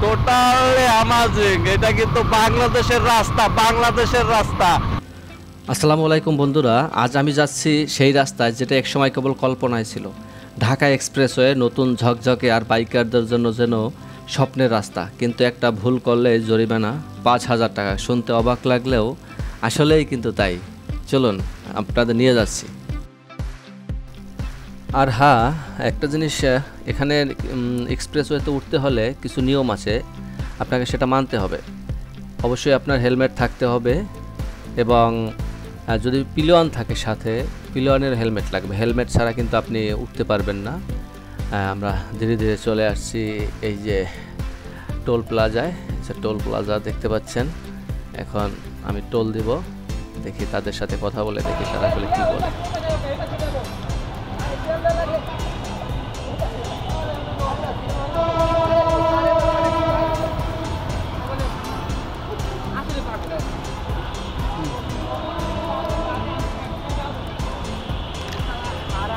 Totally amazing. এটা কিন্তু বাংলাদেশের রাস্তা। আসসালামু আলাইকুম বন্ধুরা, আজ আমি যাচ্ছি সেই রাস্তায় যেটা একসময় কেবল কল্পনায় ছিল। ঢাকা এক্সপ্রেসওয়ে নতুন ঝকঝকে আর বাইকারদের জন্য যেন স্বপ্নের রাস্তা, কিন্তু একটা ভুল করলে জরিমানা 5,000 টাকা। শুনতে অবাক লাগলেও আসলেই কিন্তু তাই। চলুন আপনাদের নিয়ে যাচ্ছি। আর হ্যাঁ, একটা জিনিস, এখানে এক্সপ্রেসওয়েতে উঠতে হলে কিছু নিয়ম আছে, আপনাকে সেটা মানতে হবে। অবশ্যই আপনার হেলমেট থাকতে হবে এবং যদি পিলিয়ন থাকে সাথে, পিলিয়নের হেলমেট লাগবে। হেলমেট ছাড়া কিন্তু আপনি উঠতে পারবেন না। আমরা ধীরে ধীরে চলে আসছি এই যে টোল প্লাজায়। টোল প্লাজা দেখতে পাচ্ছেন। এখন আমি টোল দিব, দেখি তাদের সাথে কথা বলে দেখি তারা আসলে কী বলে।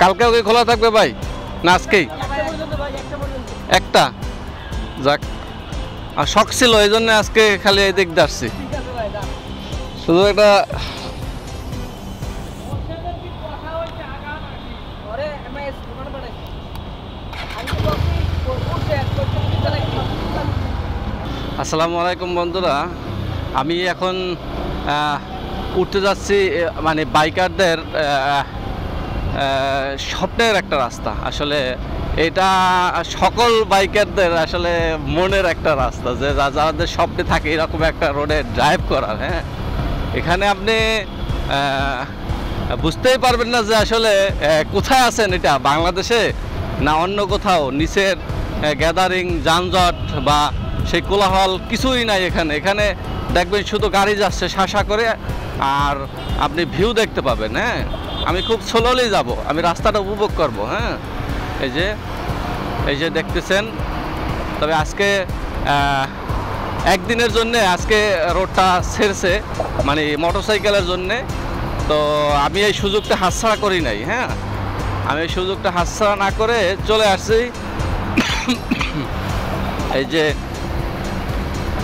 কালকেও কি খোলা থাকবে ভাই, না আজকেই? একটা যাক, আর শখ ছিল এই জন্য আজকে খালি এই দিক আসছি। শুধু একটা আসসালামু আলাইকুম বন্ধুরা, আমি এখন উঠতে যাচ্ছি মানে বাইকারদের স্বপ্নের একটা রাস্তা। আসলে এটা সকল বাইকারদের আসলে মনের একটা রাস্তা, যে যাদের স্বপ্নে থাকে এরকম একটা রোডে ড্রাইভ করার। হ্যাঁ, এখানে আপনি বুঝতেই পারবেন না যে আসলে কোথায় আছেন, এটা বাংলাদেশে না অন্য কোথাও। নিচের গ্যাদারিং, যানজট বা সেই কোলাহল কিছুই নাই এখানে। এখানে দেখবেন শুধু গাড়ি যাচ্ছে শাসা করে, আর আপনি ভিউ দেখতে পাবেন। হ্যাঁ, আমি খুব স্লোলি যাব, আমি রাস্তাটা উপভোগ করব। হ্যাঁ, এই যে দেখতেছেন। তবে আজকে একদিনের জন্যে আজকে রোডটা ছেড়েছে, মানে মোটরসাইকেলের জন্যে। তো আমি এই সুযোগটা হাতছাড়া করি নাই। হ্যাঁ, আমি এই সুযোগটা হাতছাড়া না করে চলে আসছি এই যে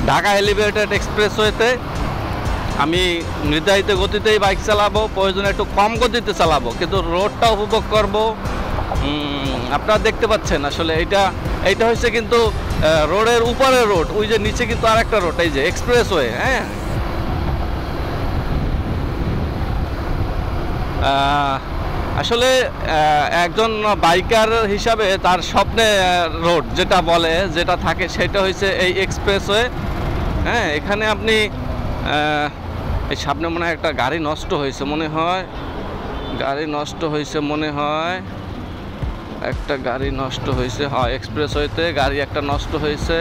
ঢাকা এলিভেটেড এক্সপ্রেসওয়েতে। আমি নির্ধারিত গতিতেই বাইক চালাবো, প্রয়োজনে একটু কম গতিতে চালাবো, কিন্তু রোডটা উপভোগ করব। আপনারা দেখতে পাচ্ছেন আসলে এইটা হচ্ছে কিন্তু রোডের উপরের রোড, ওই যে নিচে কিন্তু আর একটা রোড, এই যে এক্সপ্রেসওয়ে। হ্যাঁ, আসলে একজন বাইকার হিসাবে তার স্বপ্নে রোড যেটা বলে, যেটা থাকে, সেটা হচ্ছে এই এক্সপ্রেসওয়ে। হ্যাঁ, এখানে আপনি এই সামনে মনে হয় একটা গাড়ি নষ্ট হয়েছে মনে হয়, একটা গাড়ি নষ্ট হয়েছে। হয় এক্সপ্রেসওয়েতে গাড়ি একটা নষ্ট হয়েছে,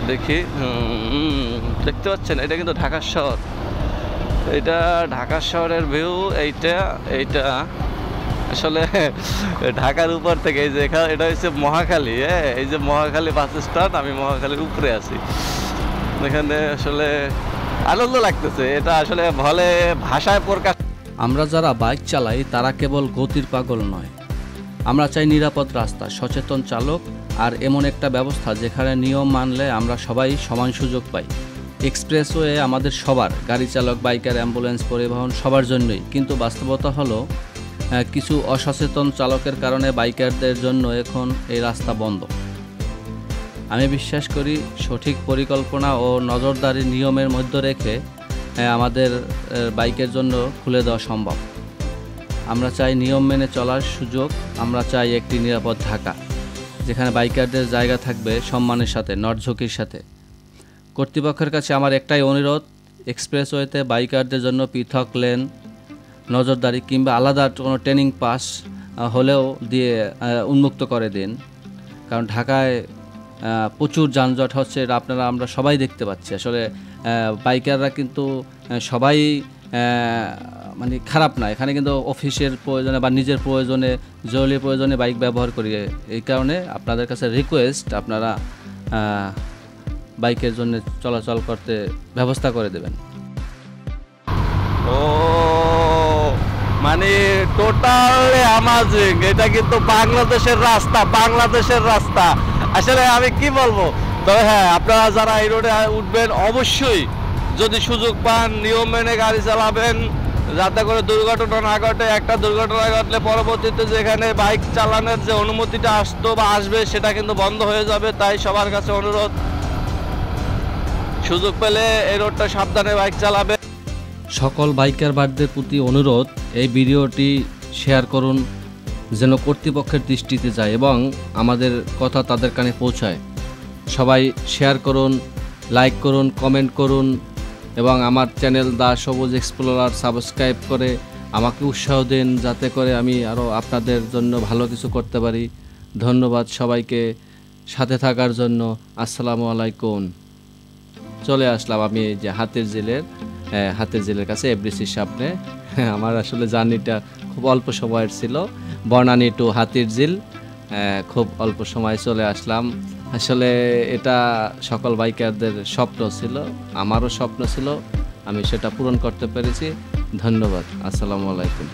দেখি। দেখতে পাচ্ছেন, এটা কিন্তু ঢাকা শহর, এটা ঢাকা শহরের ভিউ। এইটা আসলে ঢাকার উপর থেকে, এই যে এটা হচ্ছে মহাখালী। হ্যাঁ, এই যে মহাখালী বাস স্ট্যান্ড, আমি মহাখালীর উপরে আছি। এখানে আসলে আনন্দ লাগতেছে, এটা আসলে বলে ভাষায় প্রকাশ। আমরা যারা বাইক চালাই তারা কেবল গতির পাগল নয়, আমরা চাই নিরাপদ রাস্তা, সচেতন চালক আর এমন একটা ব্যবস্থা যেখানে নিয়ম মানলে আমরা সবাই সমান সুযোগ পাই। এক্সপ্রেসওয়ে আমাদের সবার, গাড়ি চালক, বাইকার, অ্যাম্বুলেন্স, পরিবহন সবার জন্যই। কিন্তু বাস্তবতা হলো কিছু অসচেতন চালকের কারণে বাইকারদের জন্য এখন এই রাস্তা বন্ধ। আমি বিশ্বাস করি সঠিক পরিকল্পনা ও নজরদারি নিয়মের মধ্যে রেখে আমাদের বাইকের জন্য খুলে দেওয়া সম্ভব। আমরা চাই নিয়ম মেনে চলার সুযোগ, আমরা চাই একটি নিরাপদ ঢাকা যেখানে বাইকারদের জায়গা থাকবে সম্মানের সাথে, নড়ঝুঁকির সাথে। কর্তৃপক্ষের কাছে আমার একটাই অনুরোধ, এক্সপ্রেসওয়েতে বাইকারদের জন্য পৃথক লেন, নজরদারি কিংবা আলাদা কোনো ট্রেনিং পাস হলেও দিয়ে উন্মুক্ত করে দিন। কারণ ঢাকায় প্রচুর যানজট হচ্ছে, এটা আমরা সবাই দেখতে পাচ্ছি। আসলে বাইকাররা কিন্তু সবাই মানে খারাপ না, এখানে কিন্তু অফিসের প্রয়োজনে বা নিজের প্রয়োজনে, জরুরি প্রয়োজনে বাইক ব্যবহার করি। এই কারণে আপনাদের কাছে রিকোয়েস্ট, আপনারা বাইকের জন্য চলাচল করতে ব্যবস্থা করে দেবেন। ও মানে টোটালি অ্যামাজিং। এটা কিন্তু বাংলাদেশের রাস্তা। আসলে আমি কি বলবো, তবে হ্যাঁ, আপনারা যারা এই রোডে উঠবেন অবশ্যই যদি সুযোগ পান নিয়ম মেনে গাড়ি চালাবেন, যাতে করে দুর্ঘটনা না ঘটে। একটা দুর্ঘটনা ঘটলে পরবর্তীতে যেখানে বাইক চালানোর যে অনুমতিটা আসতো বা আসবে সেটা কিন্তু বন্ধ হয়ে যাবে। তাই সবার কাছে অনুরোধ, সুযোগ পেলে এই রোডটা সাবধানে বাইক চালাবে। সকল বাইকার ভাইদের প্রতি অনুরোধ, এই ভিডিওটি শেয়ার করুন যেন কর্তৃপক্ষের দৃষ্টিতে যায় এবং আমাদের কথা তাদের কানে পৌঁছায়। সবাই শেয়ার করুন, লাইক করুন, কমেন্ট করুন এবং আমার চ্যানেল দ্য সবুজ এক্সপ্লোরার সাবস্ক্রাইব করে আমাকে উৎসাহ দিন, যাতে করে আমি আরও আপনাদের জন্য ভালো কিছু করতে পারি। ধন্যবাদ সবাইকে সাথে থাকার জন্য। আসসালামু আলাইকুম। চলে আসলাম আমি এই যে হাতির ঝিলের কাছে, এফডিসির সামনে। আমার আসলে জার্নিটা খুব অল্প সময়ের ছিল, বনানী টু হাতির ঝিল, খুব অল্প সময় চলে আসলাম। আসলে এটা সকল বাইকারদের স্বপ্ন ছিল, আমারও স্বপ্ন ছিল, আমি সেটা পূরণ করতে পেরেছি। ধন্যবাদ। আসসালামু আলাইকুম।